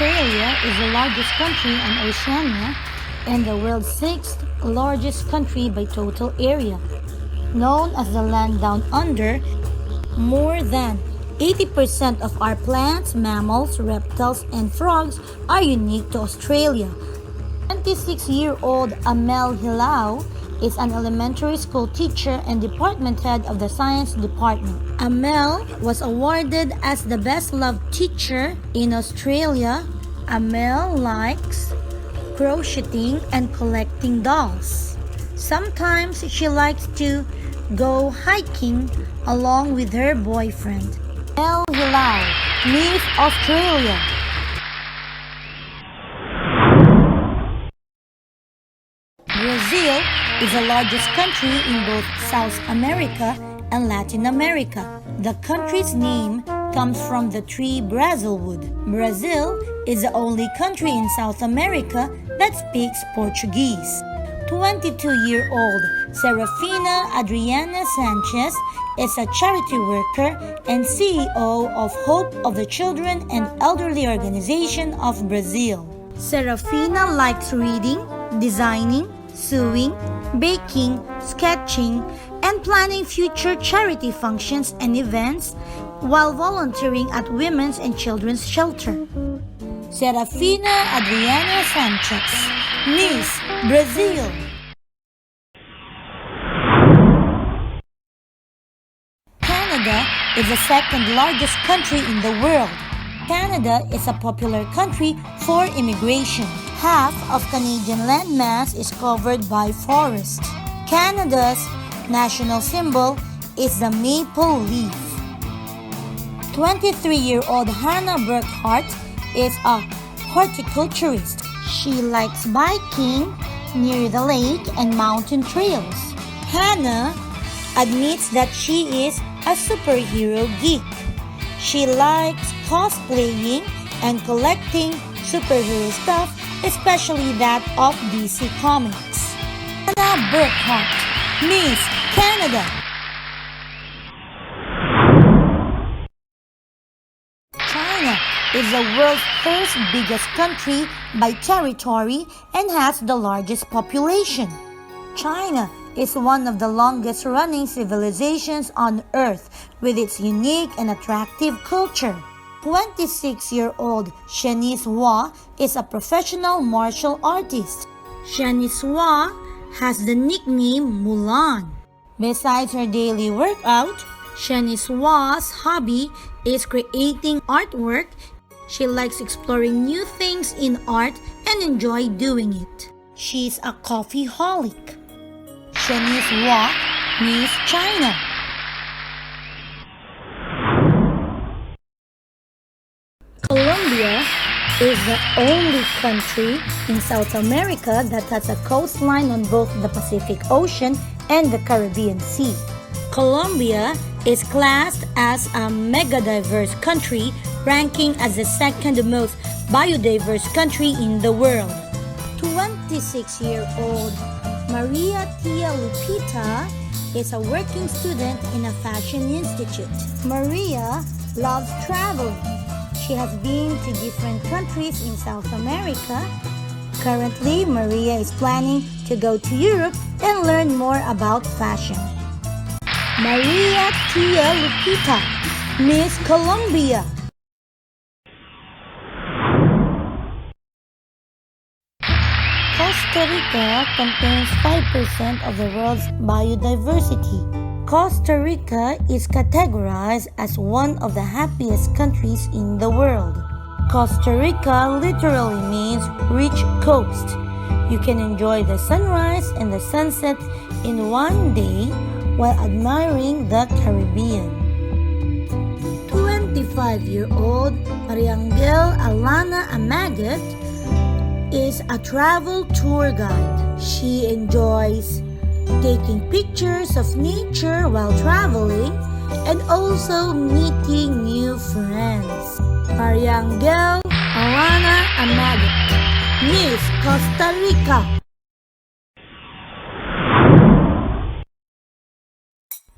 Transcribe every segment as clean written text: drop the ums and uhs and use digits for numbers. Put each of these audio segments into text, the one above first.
Australia is the largest country in Oceania and the world's sixth largest country by total area. Known as the land down under, more than 80% of our plants, mammals, reptiles, and frogs are unique to Australia. 26-year-old Amel Hilao is an elementary school teacher and department head of the science department. Amel was awarded as the best loved teacher in Australia. Amel likes crocheting and collecting dolls. Sometimes she likes to go hiking along with her boyfriend. Amel Hilao, Miss Australia. Brazil is the largest country in both South America and Latin America. The country's name comes from the tree Brazilwood. Brazil is the only country in South America that speaks Portuguese. 22-year-old Serafina Adriana Sanchez is a charity worker and CEO of Hope of the Children and Elderly Organization of Brazil. Serafina likes reading, designing, sewing, baking, sketching, and planning future charity functions and events while volunteering at women's and children's shelter. Serafina Adriana Sanchez, Miss Brazil. Canada is the second largest country in the world. Canada is a popular country for immigration. Half of Canadian landmass is covered by forest. Canada's national symbol is the maple leaf. 23-year-old Hannah Burkhart is a horticulturist. She likes biking near the lake and mountain trails. Hannah admits that she is a superhero geek. She likes cosplaying and collecting superhero stuff, especially that of DC Comics. Hannah Burkhart, Miss Canada. China is the world's first biggest country by territory and has the largest population. China is one of the longest running civilizations on Earth with its unique and attractive culture. 26-year-old Shanice Hua is a professional martial artist. Shanice Hua has the nickname Mulan. Besides her daily workout, Shanice Hua's hobby is creating artwork. She likes exploring new things in art and enjoy doing it. She's a coffeeholic. Shanice Hua, Miss China. Colombia is the only country in South America that has a coastline on both the Pacific Ocean and the Caribbean Sea. Colombia is classed as a megadiverse country, ranking as the second most biodiverse country in the world. 26-year-old Maria Tia Lupita is a working student in a fashion institute. Maria loves traveling. She has been to different countries in South America. Currently, Maria is planning to go to Europe and learn more about fashion. Maria Tia Lupita, Miss Colombia. Costa Rica contains 5% of the world's biodiversity. Costa Rica is categorized as one of the happiest countries in the world. Costa Rica literally means rich coast. You can enjoy the sunrise and the sunset in one day while admiring the Caribbean. 25-year-old Mariangel Alana Amagat is a travel tour guide. She enjoys taking pictures of nature while traveling and also meeting new friends. Mariangel Alana Amagat, Miss Costa Rica.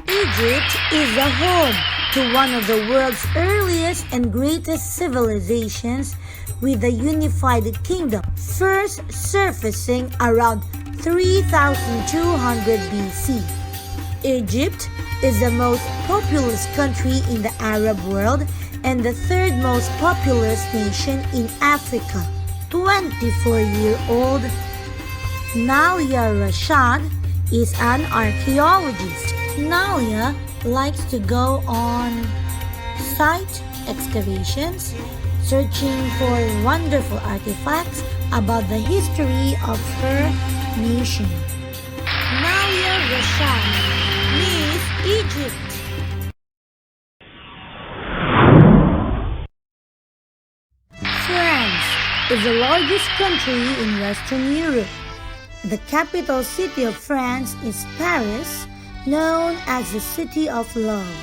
Egypt is the home to one of the world's earliest and greatest civilizations with a unified kingdom, first surfacing around 3200 BC. Egypt is the most populous country in the Arab world and the third most populous nation in Africa. 24-year-old Nalia Rashad is an archaeologist. Nalia likes to go on site excavations, searching for wonderful artifacts about the history of her nation. Nalia Rashad, Miss Egypt. France is the largest country in Western Europe. The capital city of France is Paris, known as the City of Love.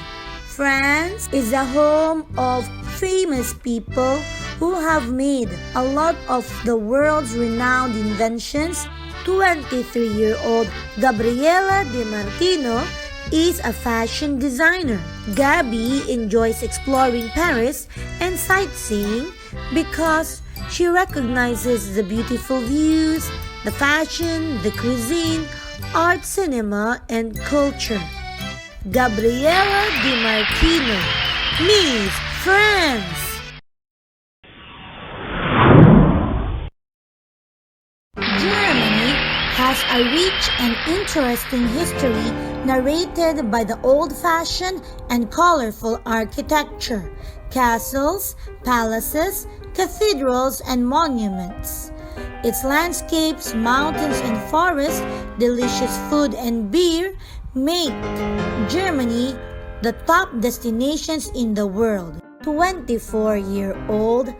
France is the home of famous people who have made a lot of the world's renowned inventions. 23-year-old Gabriela Di Martino is a fashion designer. Gabby enjoys exploring Paris and sightseeing because she recognizes the beautiful views, the fashion, the cuisine, art, cinema, and culture. Gabriela Di Martino, Miss France. Germany has a rich and interesting history narrated by the old-fashioned and colorful architecture, castles, palaces, cathedrals, and monuments. Its landscapes, mountains and forests, delicious food and beer make Germany the top destinations in the world. 24-year-old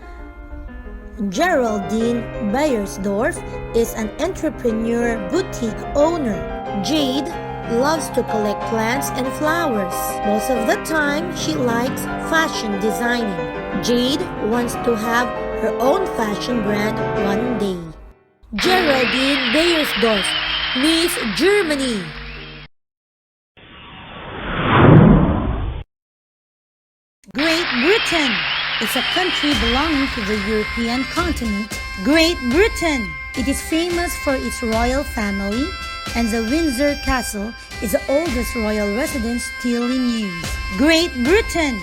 Geraldine Beyersdorf is an entrepreneur boutique owner. Jade loves to collect plants and flowers. Most of the time, she likes fashion designing. Jade wants to have her own fashion brand one day. Geraldine Beyersdorf, Miss Germany. Great Britain is a country belonging to the European continent. Great Britain! It is famous for its royal family, and the Windsor Castle is the oldest royal residence still in use. Great Britain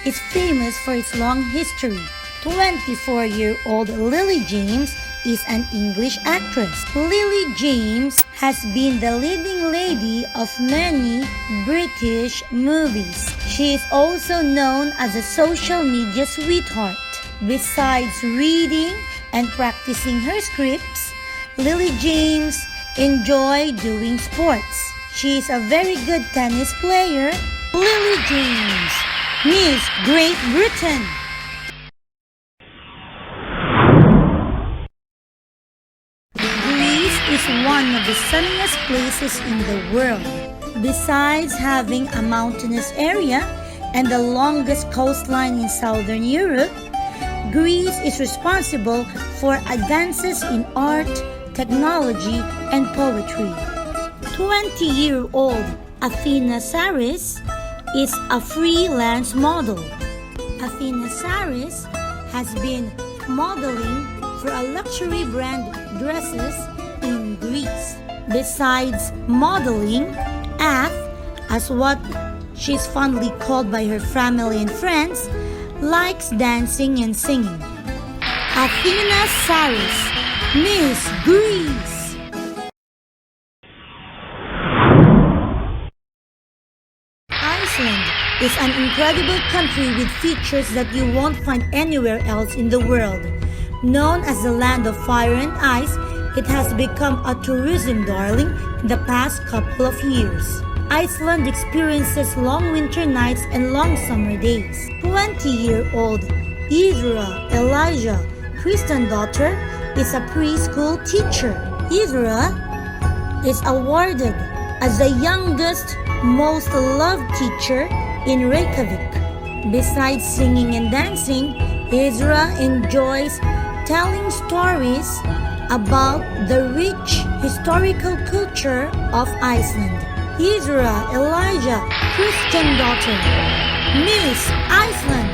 is famous for its long history. 24-year-old Lily James is an English actress. Lily James has been the leading lady of many British movies. She is also known as a social media sweetheart. Besides reading and practicing her scripts, Lily James enjoys doing sports. She is a very good tennis player. Lily James, Miss Great Britain. Is one of the sunniest places in the world. Besides having a mountainous area and the longest coastline in southern Europe, Greece is responsible for advances in art, technology, and poetry. 20-year-old Athena Saris is a freelance model. Athena Saris has been modeling for a luxury brand dresses in Greece. Besides modeling, Ath, as what she's fondly called by her family and friends, likes dancing and singing. Athena Saris, Miss Greece. Iceland is an incredible country with features that you won't find anywhere else in the world. Known as the land of fire and ice, it has become a tourism darling in the past couple of years. Iceland experiences long winter nights and long summer days. 20-year-old Isra Elijah Christendaughter is a preschool teacher. Isra is awarded as the youngest, most loved teacher in Reykjavik. Besides singing and dancing, Isra enjoys telling stories about the rich historical culture of Iceland. Isra Elijah Christendaughter, Miss Iceland.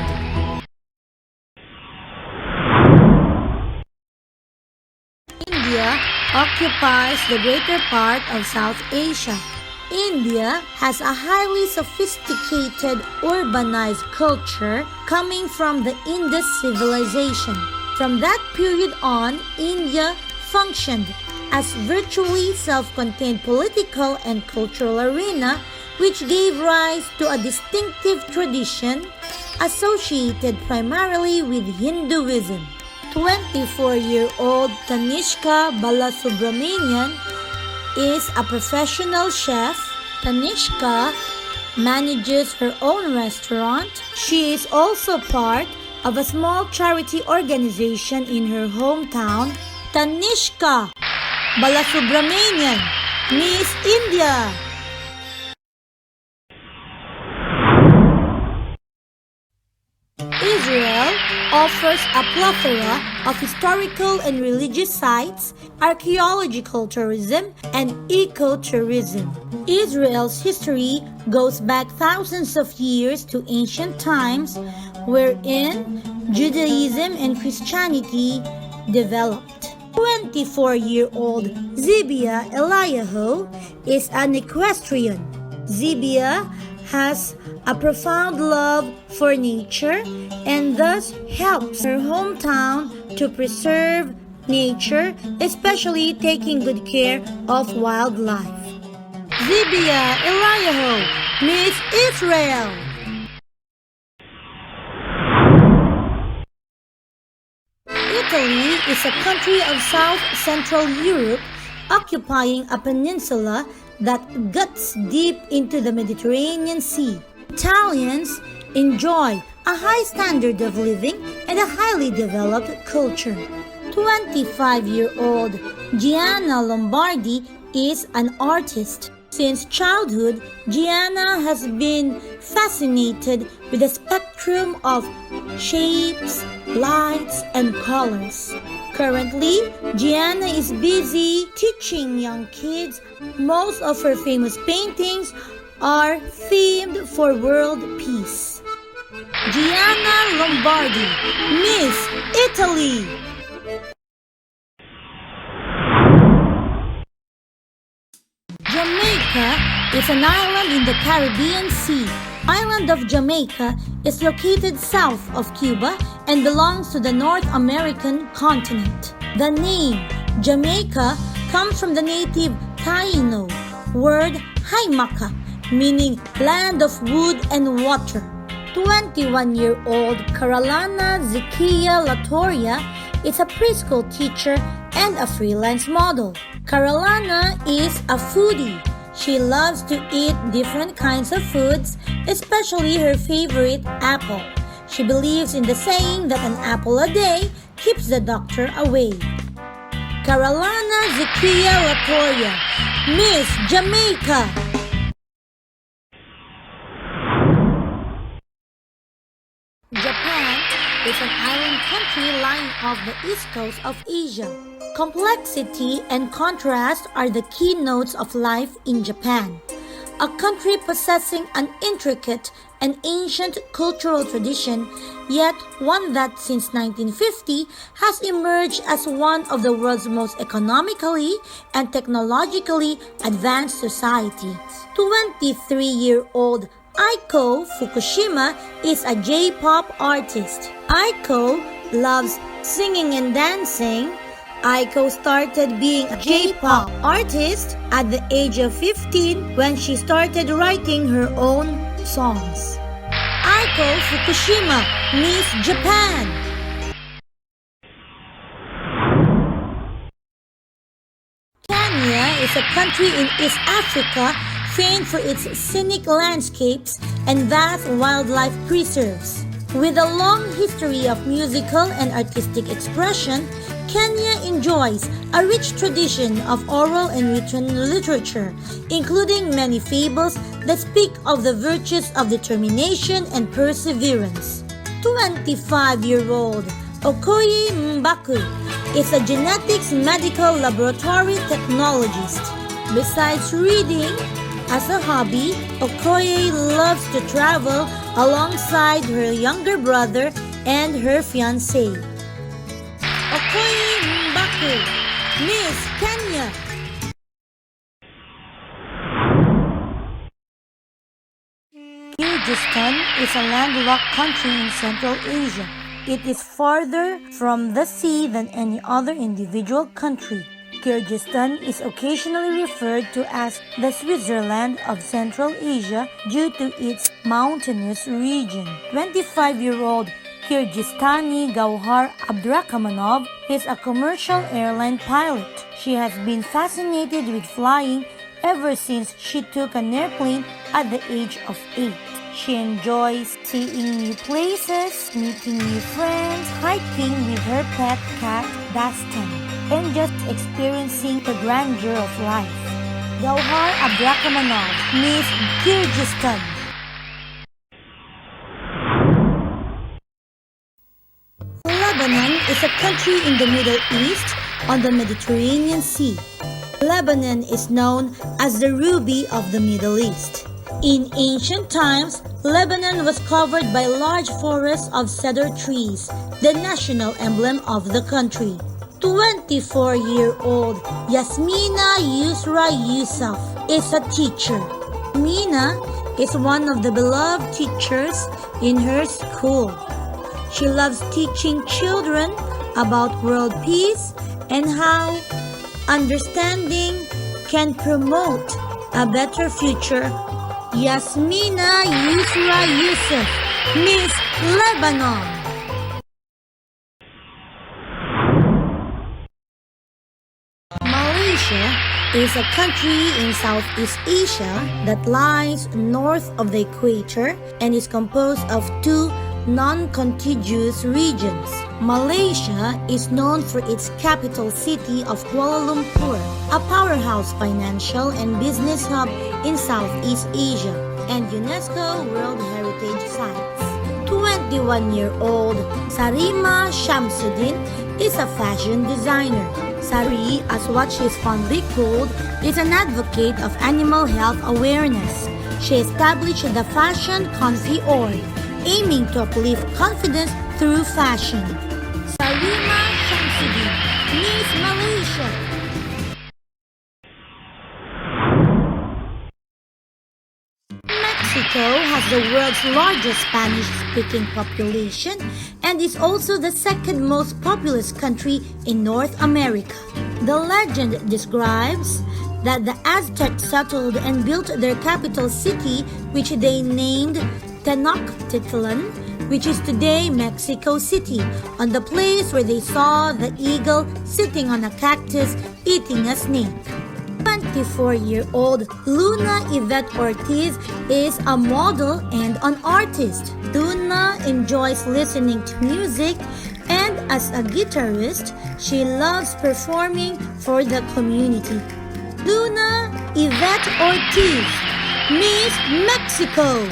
India occupies the greater part of South Asia. India has a highly sophisticated urbanized culture coming from the Indus civilization. From that period on, India functioned as virtually self-contained political and cultural arena, which gave rise to a distinctive tradition associated primarily with Hinduism. 24-year-old Tanishka Balasubramanian is a professional chef. Tanishka manages her own restaurant. She is also part of a small charity organization in her hometown. Tanishka Balasubramanian, Miss India. Israel offers a plethora of historical and religious sites, archaeological tourism, and ecotourism. Israel's history goes back thousands of years to ancient times, wherein Judaism and Christianity developed. 24-year-old Zibia Eliyahu is an equestrian. Zibia has a profound love for nature and thus helps her hometown to preserve nature, especially taking good care of wildlife. Zibia Eliyahu, Miss Israel. Italy is a country of South-Central Europe occupying a peninsula that guts deep into the Mediterranean Sea. Italians enjoy a high standard of living and a highly developed culture. 25-year-old Gianna Lombardi is an artist. Since childhood, Gianna has been fascinated with the spectrum of shapes, lights, and colors. Currently, Gianna is busy teaching young kids. Most of her famous paintings are themed for world peace. Gianna Lombardi, Miss Italy. Jamaica is an island in the Caribbean Sea. Island of Jamaica is located south of Cuba and belongs to the North American continent. The name Jamaica comes from the native Taino word Haimaka, meaning land of wood and water. 21-year-old Carolina Zikia Latoria is a preschool teacher and a freelance model. Carolina is a foodie. She loves to eat different kinds of foods, especially her favorite, apple. She believes in the saying that an apple a day keeps the doctor away. Carolina Zikia Latoria, Miss Jamaica. Japan is an island country lying off the east coast of Asia. Complexity and contrast are the keynotes of life in Japan, a country possessing an intricate and ancient cultural tradition, yet one that since 1950 has emerged as one of the world's most economically and technologically advanced societies. 23-year-old Aiko Fukushima is a J-pop artist. Aiko loves singing and dancing. Aiko started being a J-pop artist at the age of 15 when she started writing her own songs. Aiko Fukushima, Miss Japan. Kenya is a country in East Africa famed for its scenic landscapes and vast wildlife preserves. With a long history of musical and artistic expression, Kenya enjoys a rich tradition of oral and written literature, including many fables that speak of the virtues of determination and perseverance. 25-year-old Okoye Mbaku is a genetics medical laboratory technologist. Besides reading, as a hobby, Okoye loves to travel alongside her younger brother and her fiancé. Okoye Mbaku, Miss Kenya. Kyrgyzstan is a landlocked country in Central Asia. It is farther from the sea than any other individual country. Kyrgyzstan is occasionally referred to as the Switzerland of Central Asia due to its mountainous region. 25-year-old Kyrgyzstani Gauhar Abdurakhmanov is a commercial airline pilot. She has been fascinated with flying ever since she took an airplane at the age of 8. She enjoys seeing new places, meeting new friends, hiking with her pet cat Dastan, and just experiencing the grandeur of life. Gauhar Abdurakhmanov, Miss Kyrgyzstan. Lebanon is a country in the Middle East on the Mediterranean Sea. Lebanon is known as the Ruby of the Middle East. In ancient times, Lebanon was covered by large forests of cedar trees, the national emblem of the country. 24-year-old Yasmina Yusra Yusuf is a teacher. Mina is one of the beloved teachers in her school. She loves teaching children about world peace and how understanding can promote a better future. Yasmina Yusra Yusuf, Miss Lebanon. Malaysia is a country in Southeast Asia that lies north of the equator and is composed of two non-contiguous regions. Malaysia is known for its capital city of Kuala Lumpur, a powerhouse financial and business hub in Southeast Asia, and UNESCO World Heritage Sites. 21-year-old Sarima Shamsuddin is a fashion designer. Sari, as what she is fondly called, is an advocate of animal health awareness. She established the Fashion Confi Org, aiming to uplift confidence through fashion. Sarima Shamsuddin, Miss Malaysia. Mexico has the world's largest Spanish-speaking population and is also the second most populous country in North America. The legend describes that the Aztecs settled and built their capital city, which they named Tenochtitlan, which is today Mexico City, on the place where they saw the eagle sitting on a cactus eating a snake. 24-year-old Luna Yvette Ortiz is a model and an artist. Luna enjoys listening to music, and as a guitarist, she loves performing for the community. Luna Yvette Ortiz, Miss Mexico.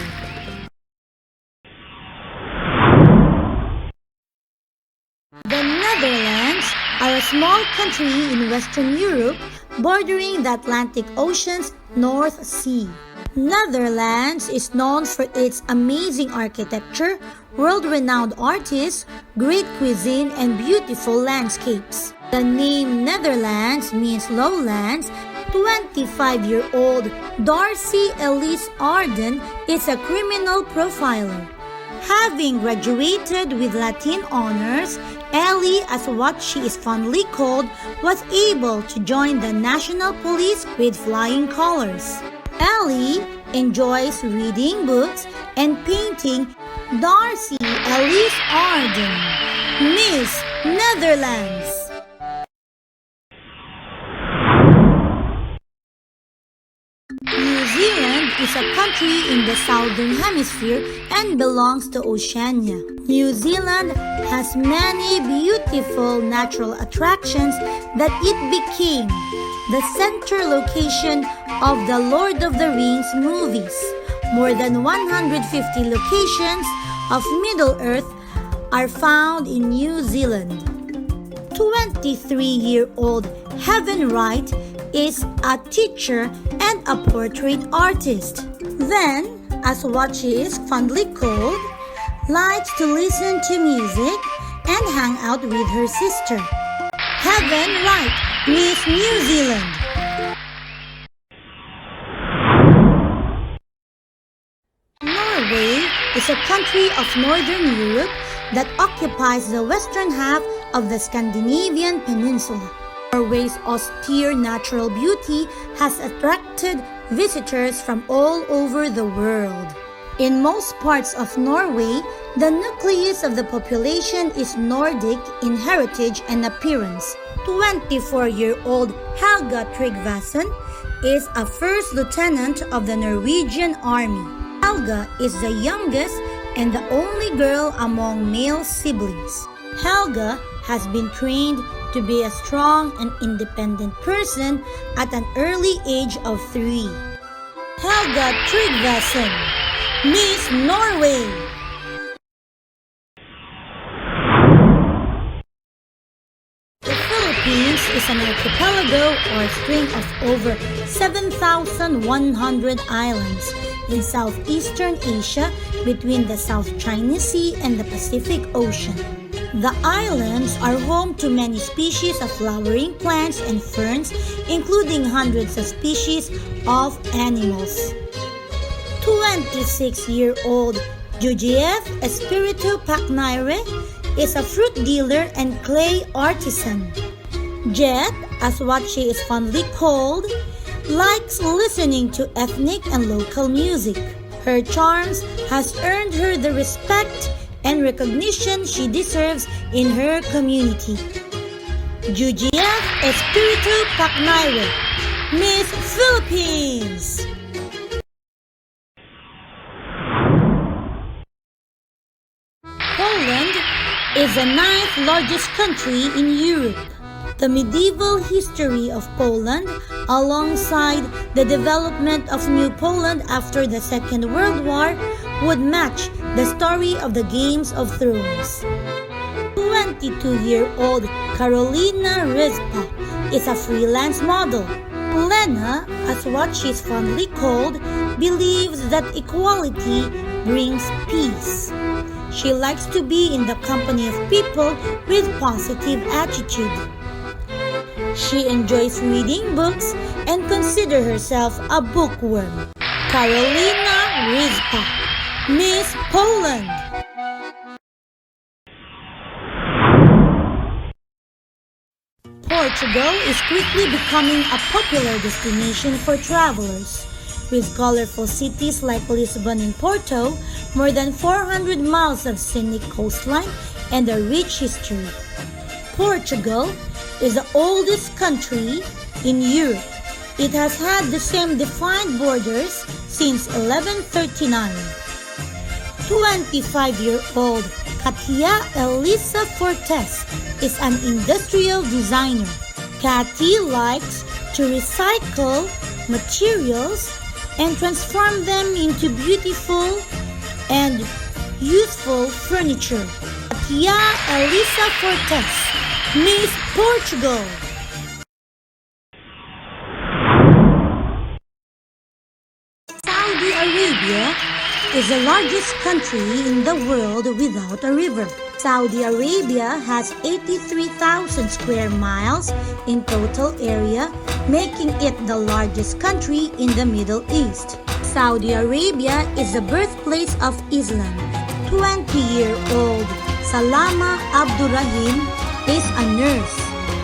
The Netherlands are a small country in Western Europe bordering the Atlantic Ocean's North Sea. Netherlands is known for its amazing architecture, world-renowned artists, great cuisine, and beautiful landscapes. The name Netherlands means lowlands. 25-year-old Darcy Elise Arden is a criminal profiler. Having graduated with Latin honors, Ellie, as what she is fondly called, was able to join the National Police with flying colors. Ellie enjoys reading books and painting. Darcy Elise Arden, Miss Netherlands. New Zealand is a country in the southern hemisphere and belongs to Oceania. New Zealand has many beautiful natural attractions that it became the center location of the Lord of the Rings movies. More than 150 locations of Middle-earth are found in New Zealand. 23-year-old Heaven Wright is a teacher and a portrait artist. Then, as what she is fondly called, likes to listen to music and hang out with her sister. Heaven Right, Miss New Zealand. Norway is a country of Northern Europe that occupies the western half of the Scandinavian peninsula. Norway's austere natural beauty has attracted visitors from all over the world. In most parts of Norway, the nucleus of the population is Nordic in heritage and appearance. 24-year-old Helga Tryggvason is a first lieutenant of the Norwegian Army. Helga is the youngest and the only girl among male siblings. Helga has been trained to be a strong and independent person at an early age of 3. Helga Tryggvason, Miss Norway. The Philippines is an archipelago or string of over 7,100 islands in southeastern Asia between the South China Sea and the Pacific Ocean. The islands are home to many species of flowering plants and ferns, including hundreds of species of animals. 26-year-old Jujief Espiritu Pacnaire is a fruit dealer and clay artisan. Jet, as what she is fondly called, likes listening to ethnic and local music. Her charms has earned her the respect and recognition she deserves in her community. Jujief Espiritu Pacnaire, Miss Philippines. Poland is the 9th largest country in Europe. The medieval history of Poland, alongside the development of New Poland after the Second World War, would match the story of the Games of Thrones. 22-year-old Karolina Ryzpa is a freelance model. Lena, as what she is fondly called, believes that equality brings peace. She likes to be in the company of people with positive attitude. She enjoys reading books and considers herself a bookworm. Karolina Ryzpa, Miss Poland. Portugal is quickly becoming a popular destination for travelers. With colorful cities like Lisbon and Porto, more than 400 miles of scenic coastline, and a rich history. Portugal is the oldest country in Europe. It has had the same defined borders since 1139. 25-year-old Katia Elisa Fortes is an industrial designer. Katy likes to recycle materials and transform them into beautiful and useful furniture. Katia Elisa Fortes, Miss Portugal. Saudi Arabia is the largest country in the world without a river. Saudi Arabia has 83,000 square miles in total area, making it the largest country in the Middle East. Saudi Arabia is the birthplace of Islam. 20-year-old Salama Abdurrahim is a nurse.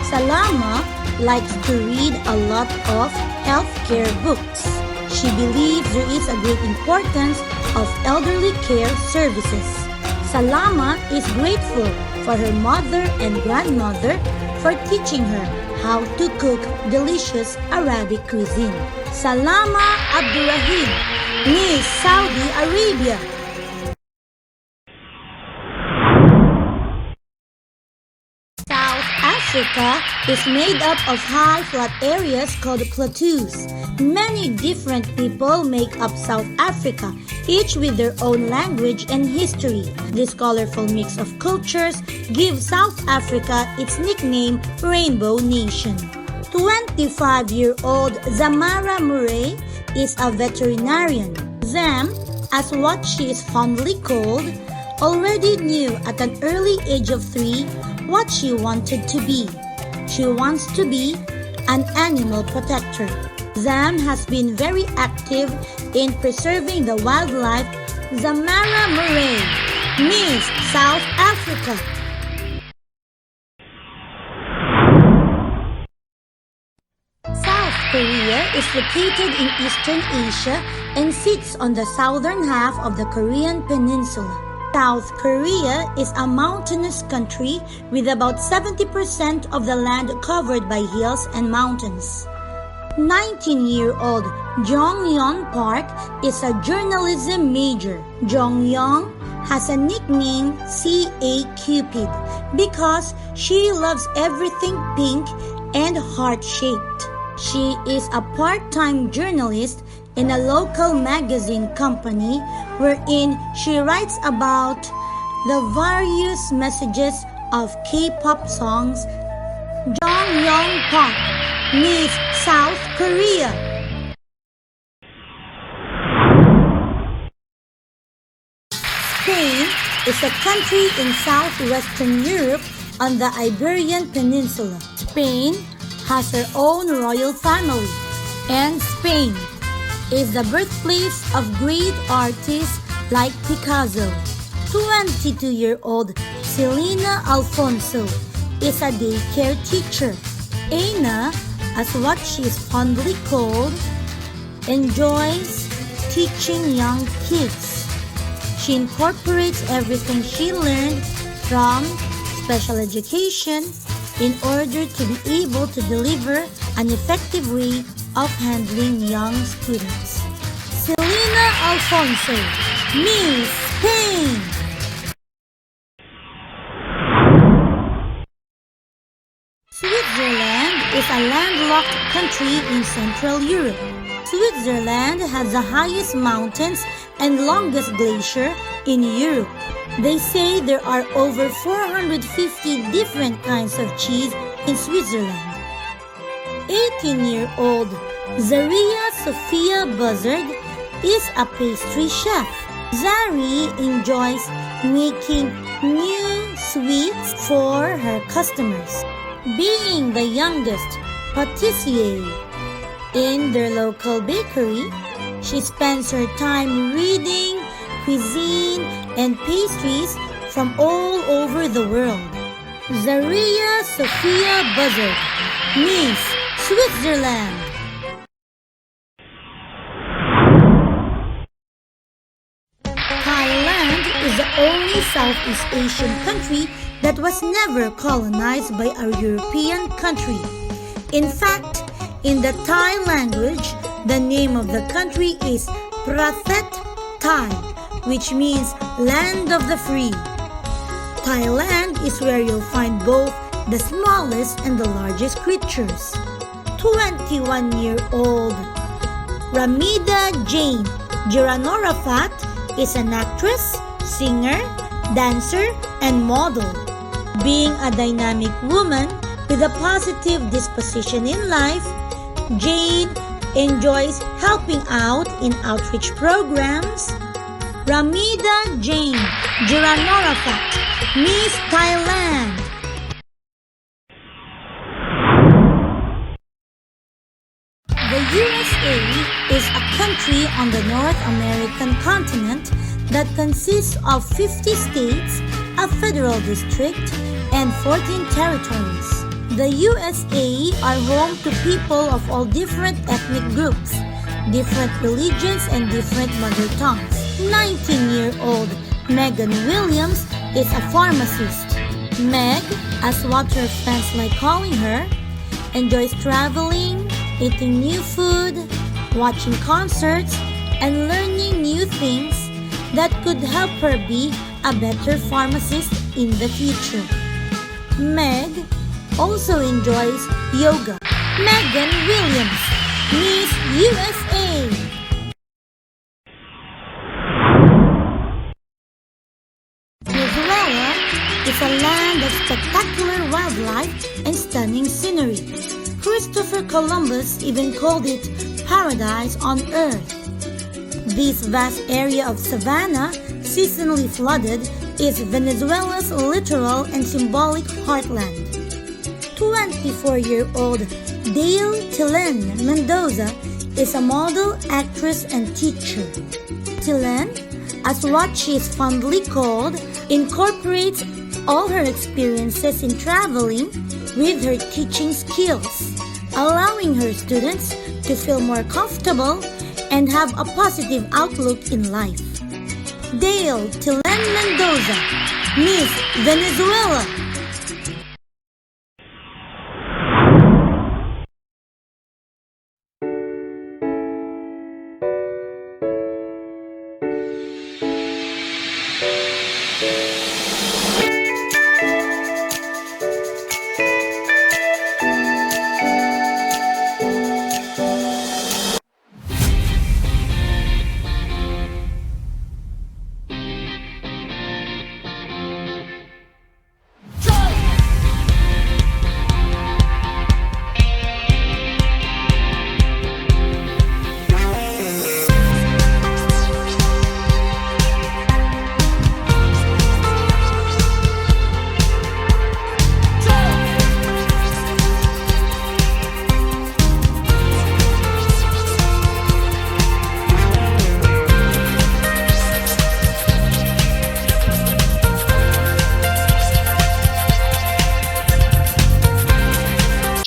Salama likes to read a lot of healthcare books. She believes there is a great importance of elderly care services. Salama is grateful for her mother and grandmother for teaching her how to cook delicious Arabic cuisine. Salama Abdurrahim, Miss Saudi Arabia. South Africa is made up of high flat areas called plateaus. Many different people make up South Africa, each with their own language and history. This colorful mix of cultures gives South Africa its nickname Rainbow Nation. 25-year-old Zamara Murray is a veterinarian. Zam as what she is fondly called, already knew at an early age of 3 what she wanted to be. She wants to be an animal protector. Zam has been very active in preserving the wildlife. Zamara Murray, Miss South Africa. South Korea is located in Eastern Asia and sits on the southern half of the Korean peninsula. South Korea is a mountainous country with about 70% of the land covered by hills and mountains. 19-year-old Jong-yeon Park is a journalism major. Jong-yeon has a nickname C.A. Cupid because she loves everything pink and heart-shaped. She is a part-time journalist in a local magazine company wherein she writes about the various messages of K-pop songs. Jong-yeon Park, Miss South Korea. Spain is a country in southwestern Europe on the Iberian Peninsula. Spain has her own royal family, and Spain is the birthplace of great artists like Picasso. 22-year-old Selena Alfonso is a daycare teacher. Anna, as what she is fondly called, enjoys teaching young kids. She incorporates everything she learned from special education in order to be able to deliver an effective way of handling young students. Selena Alfonso, Miss Spain. Switzerland is a landlocked country in Central Europe. Switzerland has the highest mountains and longest glacier in Europe. They say there are over 450 different kinds of cheese in Switzerland. 18-year-old Zaria Sophia Buzzard is a pastry chef. Zari enjoys making new sweets for her customers. Being the youngest patissier in their local bakery, she spends her time reading cuisine and pastries from all over the world. Zaria Sophia Buzzard, Miss Switzerland. Thailand is the only Southeast Asian country that was never colonized by a European country. In fact, in the Thai language, the name of the country is Prathet Thai, which means land of the free. Thailand is where you'll find both the smallest and the largest creatures. 21-year-old Ramida Jane Jiranorafat is an actress, singer, dancer, and model. Being a dynamic woman with a positive disposition in life, Jane enjoys helping out in outreach programs. Ramida Jane Jiranorafat, Miss Thailand. The USA is a country on the North American continent that consists of 50 states, a federal district, and 14 territories. The USA are home to people of all different ethnic groups, different religions, and different mother tongues. 19-year-old Megan Williams is a pharmacist. Meg, as what her friends like calling her, enjoys traveling, eating new food, watching concerts, and learning new things that could help her be a better pharmacist in the future. Meg also enjoys yoga. Megan Williams, Miss USA. Venezuela is a land of spectacular wildlife and stunning scenery. Christopher Columbus even called it paradise on earth. This vast area of savanna, seasonally flooded, is Venezuela's literal and symbolic heartland. 24-year-old Dale Tilen Mendoza is a model, actress, and teacher. Tilen, as what she is fondly called, incorporates all her experiences in traveling with her teaching skills, allowing her students to feel more comfortable and have a positive outlook in life. Dale Tilen Mendoza, Miss Venezuela.